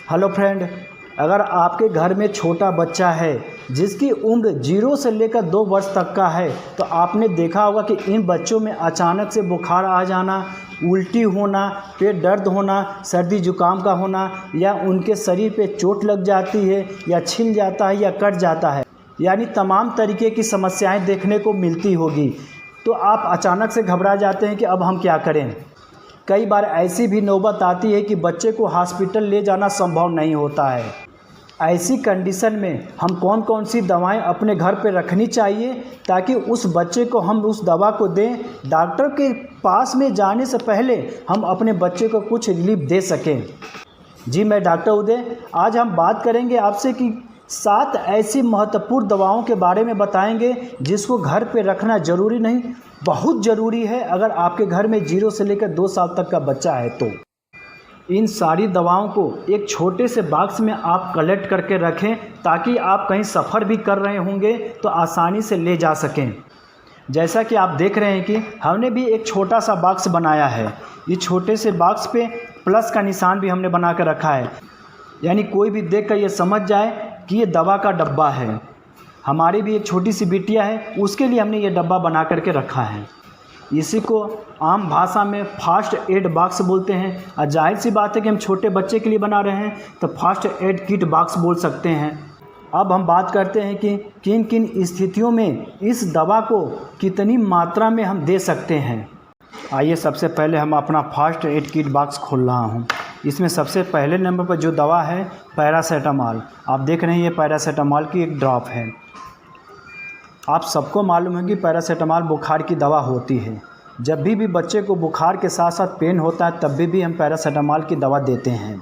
Hello friend, अगर आपके घर में छोटा बच्चा है जिसकी उम्र 0 से लेकर 2 वर्ष तक का है तो आपने देखा होगा कि इन बच्चों में अचानक से बुखार आ जाना, उल्टी होना, पेट दर्द होना, सर्दी जुकाम का होना या उनके शरीर पे चोट लग जाती है या छिल जाता है या कट जाता है, यानी तमाम तरीके की समस्याएं देखने को मिलती होगी। तो आप अचानक से घबरा जाते हैं कि अब हम क्या करें। कई बार ऐसी भी नौबत आती है कि बच्चे को हॉस्पिटल ले जाना संभव नहीं होता है। ऐसी कंडीशन में हम कौन कौन सी दवाएं अपने घर पे रखनी चाहिए ताकि उस बच्चे को हम उस दवा को दें, डॉक्टर के पास में जाने से पहले हम अपने बच्चे को कुछ रिलीफ दे सकें। जी, मैं डॉक्टर उदय। आज हम बात करेंगे आपसे कि 7 ऐसी महत्वपूर्ण दवाओं के बारे में बताएंगे जिसको घर पे रखना ज़रूरी नहीं, बहुत ज़रूरी है अगर आपके घर में 0 से लेकर 2 साल तक का बच्चा है। तो इन सारी दवाओं को एक छोटे से बॉक्स में आप कलेक्ट करके रखें ताकि आप कहीं सफ़र भी कर रहे होंगे तो आसानी से ले जा सकें। जैसा कि आप देख रहे हैं कि हमने भी एक छोटा सा बॉक्स बनाया है। इस छोटे से बॉक्स पे प्लस का निशान भी हमने बना कर रखा है, यानी कोई भी देख कर ये समझ जाए कि ये दवा का डब्बा है। हमारी भी एक छोटी सी बिटिया है, उसके लिए हमने ये डब्बा बना करके रखा है। इसी को आम भाषा में फर्स्ट एड बॉक्स बोलते हैं। और जाहिर सी बात है कि हम छोटे बच्चे के लिए बना रहे हैं तो फर्स्ट एड किट बॉक्स बोल सकते हैं। अब हम बात करते हैं कि किन किन स्थितियों में इस दवा को कितनी मात्रा में हम दे सकते हैं। आइए सबसे पहले हम अपना फर्स्ट एड किट बॉक्स खोल रहा हूँ। इसमें सबसे पहले नंबर पर जो दवा है पैरासीटामोल। आप देख रहे हैं ये पैरासीटामोल की एक ड्रॉप है। आप सबको मालूम है कि पैरासीटामोल बुखार की दवा होती है। जब भी बच्चे को बुखार के साथ साथ पेन होता है तब भी हम पैरासीटामोल की दवा देते हैं।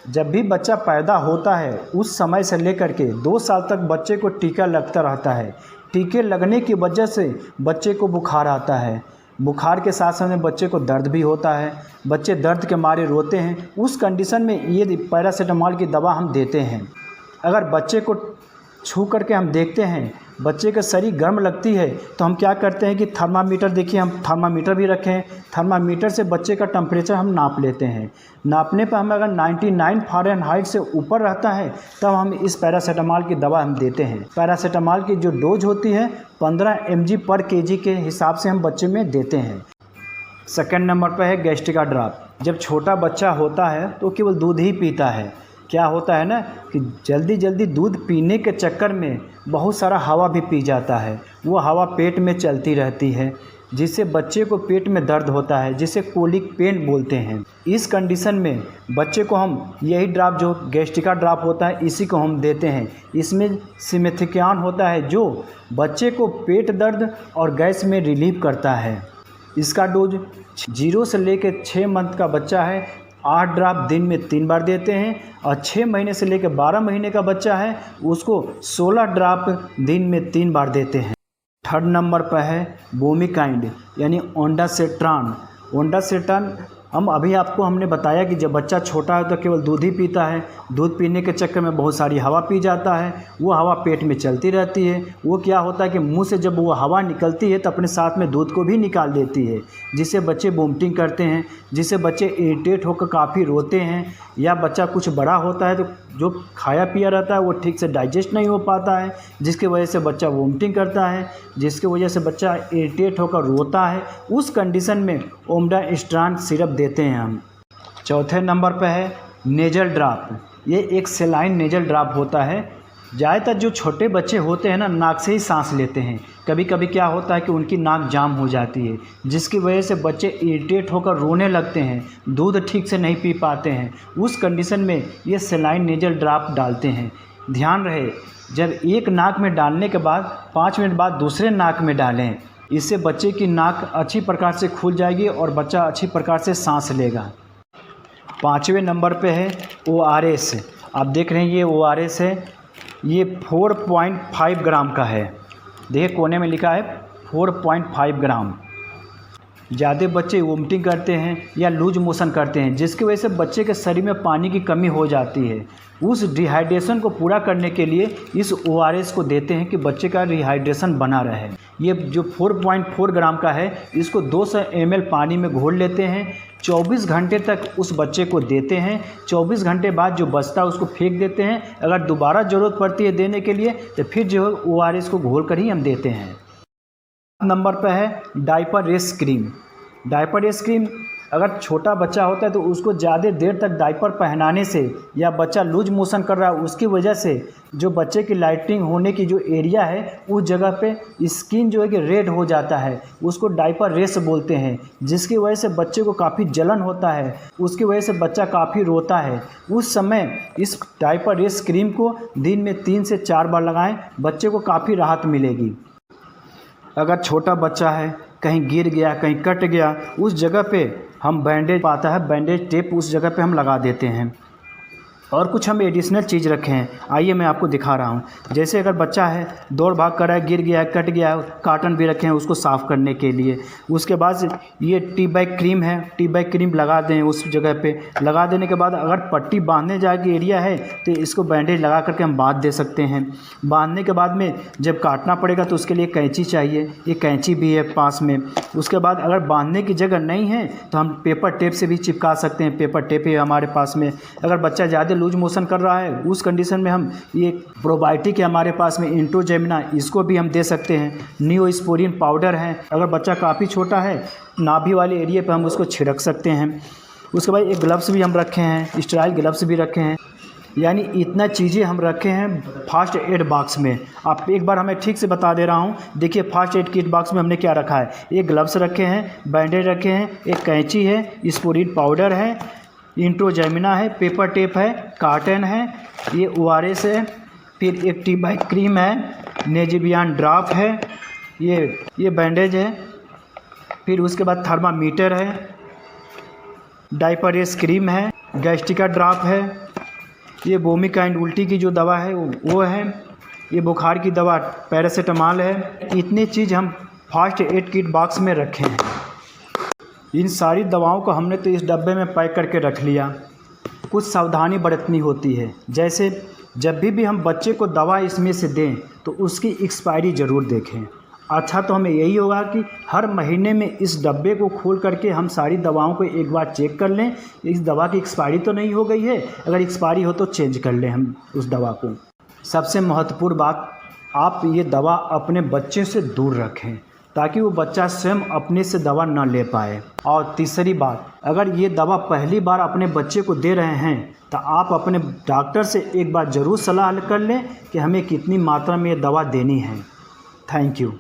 जब भी बच्चा पैदा होता है उस समय से लेकर के 2 साल तक बच्चे को टीका लगता रहता है। टीके लगने की वजह से बच्चे को बुखार आता है। बुखार के साथ साथ में बच्चे को दर्द भी होता है। बच्चे दर्द के मारे रोते हैं। उस कंडीशन में ये पैरासीटामोल की दवा हम देते हैं। अगर बच्चे को छू करके हम देखते हैं बच्चे का शरीर गर्म लगती है तो हम क्या करते हैं कि थर्मामीटर, देखिए हम थर्मामीटर भी रखें। थर्मामीटर से बच्चे का टेम्परेचर हम नाप लेते हैं। नापने पर हम अगर 99 फ़ारेनहाइट से ऊपर रहता है तब हम इस पैरासीटामोल की दवा हम देते हैं। पैरासीटामोल की जो डोज होती है 15 mg पर kg के हिसाब से हम बच्चे में देते हैं। सेकेंड नंबर पर है गैस्ट्रिका ड्रॉप। जब छोटा बच्चा होता है तो केवल दूध ही पीता है। क्या होता है ना कि जल्दी जल्दी दूध पीने के चक्कर में बहुत सारा हवा भी पी जाता है। वो हवा पेट में चलती रहती है जिससे बच्चे को पेट में दर्द होता है, जिसे कोलिक पेन बोलते हैं। इस कंडीशन में बच्चे को हम यही ड्रॉप जो गैस्ट्रिका ड्रॉप होता है इसी को हम देते हैं। इसमें सिमेथिक्यान होता है जो बच्चे को पेट दर्द और गैस में रिलीफ करता है। इसका डोज 0 से लेकर 6 मंथ का बच्चा है 8 ड्रॉप दिन में 3 बार देते हैं और 6 महीने से लेकर 12 महीने का बच्चा है उसको 16 ड्रॉप दिन में 3 बार देते हैं। थर्ड नंबर पर है बोमिकाइंड यानी ओंडासेट्रान। ओंडासेट्रान अभी आपको हमने बताया कि जब बच्चा छोटा है तो केवल दूध ही पीता है। दूध पीने के चक्कर में बहुत सारी हवा पी जाता है। वो हवा पेट में चलती रहती है। वो क्या होता है कि मुंह से जब वो हवा निकलती है तो अपने साथ में दूध को भी निकाल देती है, जिससे बच्चे वोमिटिंग करते हैं, जिससे बच्चे इरिटेट होकर काफ़ी रोते हैं। या बच्चा कुछ बड़ा होता है तो जो खाया पिया रहता है वो ठीक से डाइजेस्ट नहीं हो पाता है, जिसकी वजह से बच्चा वोमिटिंग करता है, जिसकी वजह से बच्चा इरिटेट होकर रोता है। उस कंडीशन में ओंडासेट्रान सिरप देते हैं हम। चौथे नंबर पर है नेजल ड्रॉप। ये एक सेलाइन नेजल ड्रॉप होता है। ज़्यादातर जो छोटे बच्चे होते हैं ना नाक से ही सांस लेते हैं। कभी कभी क्या होता है कि उनकी नाक जाम हो जाती है, जिसकी वजह से बच्चे इरिटेट होकर रोने लगते हैं, दूध ठीक से नहीं पी पाते हैं। उस कंडीशन में ये सेलाइन नेजल ड्रॉप डालते हैं। ध्यान रहे, जब एक नाक में डालने के बाद 5 मिनट बाद दूसरे नाक में डालें। इससे बच्चे की नाक अच्छी प्रकार से खुल जाएगी और बच्चा अच्छी प्रकार से सांस लेगा। 5वें नंबर पे है ORS। आप देख रहे हैं ये ORS है। ये 4.5 ग्राम का है। देखिए कोने में लिखा है 4.5 ग्राम। ज़्यादा बच्चे वोमिटिंग करते हैं या लूज मोशन करते हैं, जिसकी वजह से बच्चे के शरीर में पानी की कमी हो जाती है। उस डिहाइड्रेशन को पूरा करने के लिए इस ORS को देते हैं कि बच्चे का रिहाइड्रेशन बना रहे। ये जो 4.4 ग्राम का है, इसको 200 ml पानी में घोल लेते हैं, 24 घंटे तक उस बच्चे को देते हैं। 24 घंटे बाद जो बचता है उसको फेंक देते हैं। अगर दोबारा ज़रूरत पड़ती है देने के लिए तो फिर जो है ORS को घोल कर ही हम देते हैं। नंबर पर है diaper rash cream. Diaper rash cream अगर छोटा बच्चा होता है तो उसको ज़्यादा देर तक डायपर पहनाने से या बच्चा लूज मोशन कर रहा है उसकी वजह से जो बच्चे की लाइटिंग होने की जो एरिया है उस जगह पे स्किन जो है कि रेड हो जाता है, उसको डायपर रेस बोलते हैं, जिसकी वजह से बच्चे को काफ़ी जलन होता है, उसकी वजह से बच्चा काफ़ी रोता है। उस समय इस डायपर रेस क्रीम को दिन में 3 से 4 बार लगाएं, बच्चे को काफ़ी राहत मिलेगी। अगर छोटा बच्चा है, कहीं गिर गया, कहीं कट गया, उस जगह पे हम बैंडेज आता है, बैंडेज टेप उस जगह पे हम लगा देते हैं। और कुछ हम एडिशनल चीज़ रखे हैं, आइए मैं आपको दिखा रहा हूँ। जैसे अगर बच्चा है, दौड़ भाग कर रहा है, गिर गया है, कट गया है, कार्टन भी रखे हैं उसको साफ़ करने के लिए। उसके बाद ये टी बैग क्रीम है, टी बैग क्रीम लगा दें उस जगह पे। लगा देने के बाद अगर पट्टी बांधने जाके एरिया है तो इसको बैंडेज लगा करके हम बांध दे सकते हैं। बांधने के बाद में जब काटना पड़ेगा तो उसके लिए कैंची चाहिए, ये कैंची भी है पास में। उसके बाद अगर बांधने की जगह नहीं है तो हम पेपर टेप से भी चिपका सकते हैं, पेपर टेप है हमारे पास में। अगर बच्चा ज़्यादा लूज मोशन कर रहा है उस कंडीशन में हम ये प्रोबायोटिक है हमारे पास में, इंट्रोजेमिना, इसको भी हम दे सकते हैं। नियोस्पोरिन पाउडर है, अगर बच्चा काफ़ी छोटा है नाभि वाले एरिया पर हम उसको छिड़क सकते हैं। उसके बाद एक ग्लव्स भी हम रखे हैं, स्टेराइल ग्लव्स भी रखे हैं। यानी इतना चीज़ें हम रखे हैं फर्स्ट एड बॉक्स में। आप एक बार हमें ठीक से बता दे रहा हूँ, देखिए फर्स्ट एड किट बॉक्स में हमने क्या रखा है। एक ग्लव्स रखे हैं, बैंडेज रखे हैं, एक कैंची है, स्पोरिन पाउडर है, इंट्रोजेमिना है, पेपर टेप है, कार्टन है, ये ORS है, फिर एक टी बैग क्रीम है, नेजिबियन ड्रॉप है, ये बैंडेज है, फिर उसके बाद थर्मामीटर है, डायपर रेस क्रीम है, गैस्ट्रिका ड्रॉप है, ये वोमिट एंड उल्टी की जो दवा है वो है, ये बुखार की दवा पैरासीटामॉल है। इतनी चीज़ हम फर्स्ट एड किट बॉक्स में रखे हैं। इन सारी दवाओं को हमने तो इस डब्बे में पैक करके रख लिया। कुछ सावधानी बरतनी होती है, जैसे जब भी हम बच्चे को दवा इसमें से दें तो उसकी एक्सपायरी ज़रूर देखें। अच्छा तो हमें यही होगा कि हर महीने में इस डब्बे को खोल करके हम सारी दवाओं को एक बार चेक कर लें, इस दवा की एक्सपायरी तो नहीं हो गई है, अगर एक्सपायरी हो तो चेंज कर लें हम उस दवा को। सबसे महत्वपूर्ण बात, आप ये दवा अपने बच्चे से दूर रखें ताकि वो बच्चा स्वयं अपने से दवा न ले पाए। और तीसरी बात, अगर ये दवा पहली बार अपने बच्चे को दे रहे हैं तो आप अपने डॉक्टर से एक बार ज़रूर सलाह कर लें कि हमें कितनी मात्रा में ये दवा देनी है। Thank you.